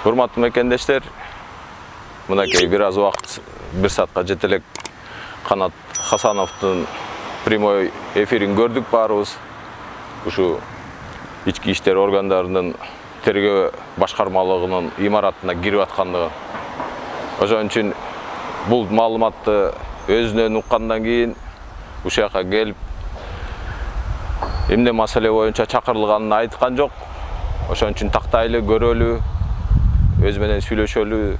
Урматтуу мекендештер, мынакей бир аз убакыт 1 саатка жетелек Канат Хасановдун прямой эфирин көрдүк баарыбыз. Ушу ички иштер органдарынын тергөө башкармалыгынын имаратына кирип аткандыгы. Ошон үчүн бул маалыматты өзүнөн уккандан кийин ушул жака келип эмне маселе боюнча чакырылганын айткан жок. Ошон үчүн тактайлы, көрөлү, өз менен сүйлөшөлү,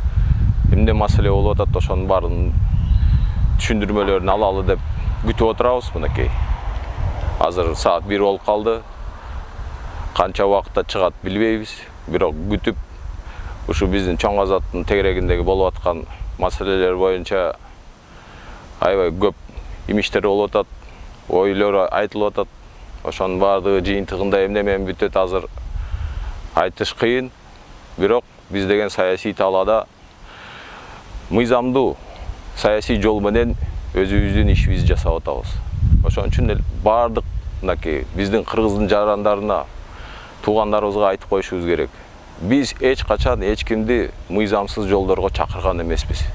эмне маселе болуп атат, ошонун баарын түшүндүрмөлөрүн алалы деп күтүп отурабыз. Мынакей азыр саат 1 болуп калды. Канча убакытта чыгат билбейбиз, бирок күтүп ушу биздин Чоң Азаттын тегерегиндеги болуп аткан маселелер боюнча аябай көп имиштер болуп атат, ойлор айтылып атат. Ошонун баардыгы жыйынтыгында эмне менен бүтөт азыр айтыш кыйын. Бирок биз деген саясий талаада мыйзамдуу саясий жол менен өзүбүздүн ишибизди жасап атабыз. Ошон үчүн баардык мынакей биздин кыргыздын жарандарына, туугандарыбызга айтып коюшубуз керек. Биз эч качан эч кимди мыйзамсыз жолдорго чакырган эмеспиз.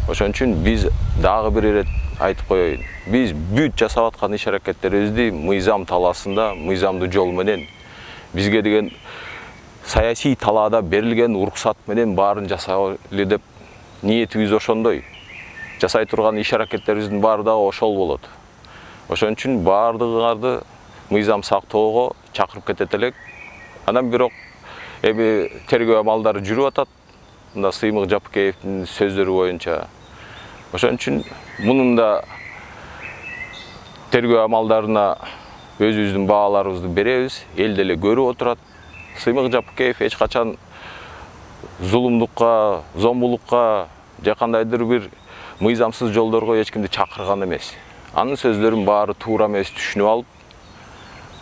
Ошон үчүн биз дагы бир ирет айтып коеюн. Биз бүт жасап аткан иш-аракеттерибизди мыйзам талаасында, мыйзамдуу жол менен бизге деген саясий талаада берилген уруксат менен баарын жасайлы деп ниетибиз ошондой. Жасай турган иш-аракеттерибиздин баары дагы ошол болот. Ошон үчүн баардыгыңарды мыйзам сактоого чакырып кетет элек. Анан бирок эми тергөө амалдары жүрүп атат. Мында Сыймык Жапыкеевдин сөздөрү боюнча. Ошон үчүн мунун да тергөө амалдарына өзүбүздүн бааларыбызды беребиз, эл деле көрүп отурат. Сыймык Жапыкеев эч качан зулумдукка, зомбулукка, же кандайдыр бир мыйзамсыз жолдорго эч кимди чакырган эмес. Анын сөздөрүн баары туура эмес түшүнүп алып,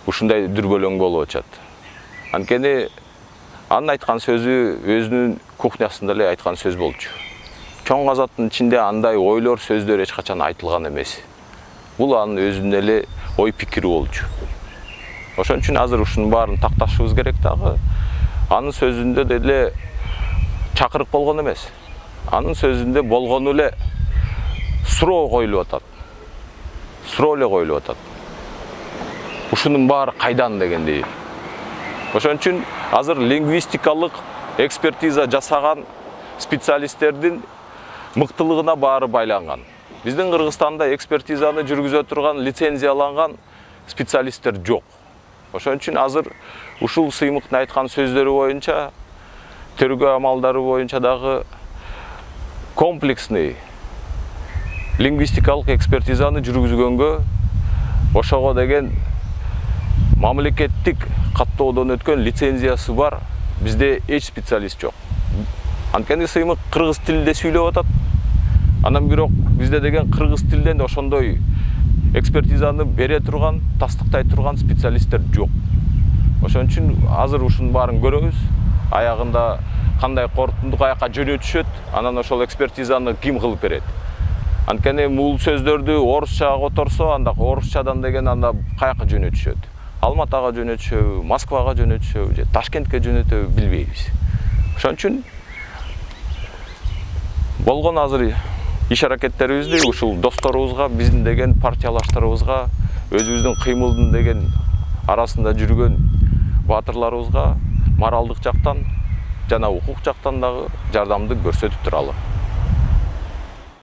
ушундай дүрбөлөң болуп атат. Анткени анын айткан сөзү өзүнүн кухнясында эле айткан сөз болчу. Чоң Азаттын ичинде андай ойлор, сөздөр эч качан айтылган эмес. Бул анын өзүнүн эле ой пикири болчу. Ошон үчүн азыр ушунун баарын такташыбыз керек дагы. Анын сөзүндө деле чакырык болгон эмес. Анын сөзүндө болгону эле суроо коюлуп атат. Суроо эле коюлуп атат. Ушунун баары кайдан дегендей. Ошон үчүн азыр лингвистикалык экспертиза жасаган специалисттердин мыктылыгына баары байланган. Биздин Кыргызстанда экспертизаны жүргүзө турган лицензияланган специалисттер жок. Ошон үчүн азыр ушул Сыймыктын айткан сөздөрү боюнча, тергөө амалдары боюнча дагы комплексный лингвистикалык экспертизаны жүргүзгөнгө ошого деген мамлекеттик каттоодон өткөн лицензиясы бар бизде эч специалист жок. Анткени Сыймык кыргыз тилинде сүйлөп атат. Анан бирок бизде деген кыргыз тилинен ошондой экспертизаны бере турган, тастыктай турган специалисттер жок. Ошон үчүн азыр ушунун баарын көрөбүз. Аягында кандай корутундук аякка жөнөтүшөт, анан ошол экспертизаны ким кылып берет. Анткени бул сөздөрдү орусчага которсо, анда орусчадан деген анда каяка жөнөтүшөт. Алматага жөнөтүшөбү, Москвага жөнөтүшөбү, же Ташкентке жөнөтөбү билбейбиз. Ошон үчүн болгон азыр иш-аракеттерибизди ушул досторубузга, биздин деген партиялаштарыбызга, өзүбүздүн кыймылдын деген арасында жүргөн баатырларыбызга моралдык жактан жана укук жактан дагы жардамды көрсөтүп туралы.